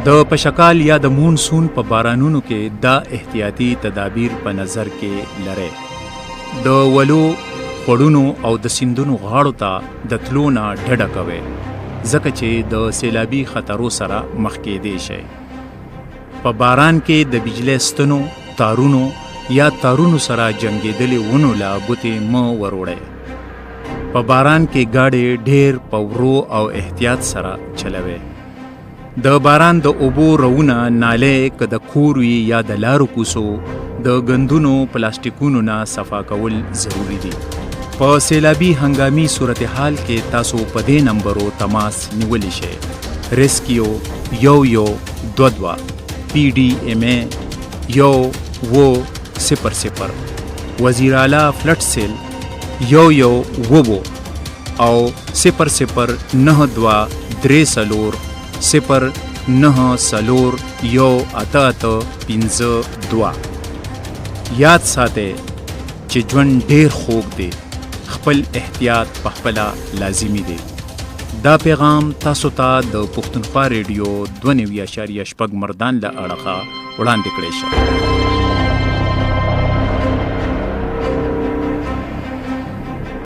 د پشکال یا د مونسون په بارانونو کې دا احتیاطي تدابیر په نظر کې لرئ. د ولو خوړونو او د سیندونو غاړو ته د تلو نه ډډه کوئ ځکه چې د سیلابي خطرو سره مخ کېدی شئ. په باران کې د بجلی ستنو، تارونو یا تارونو سره جنګېدلې ونو له ګوتې مه وروړئ. په باران کې ګاډې ډېر په ورو او احتیاط سره چلوئ. د باران د اوبو رونه نالې که د کور وي یا د لارو کوڅو د ګندونو پلاستیکونو نه صفا کول ضروري دي. په سیلابي هنګامي صورتحال کې تاسو په دې نمبرو تماس نیولی شئ: ریسکیو 1122 PDMA 100 وزیر اعلی فلډ سیل 11 او 0092 یاد ساتئ چې ژوند ډیر خوږ دی، خپل احتیاط پخپله لازمي دی. دا پیغام تاسو ته د پښتونخوا ریډیو 92.6 مردان له اړخه وړاندې کړی شو.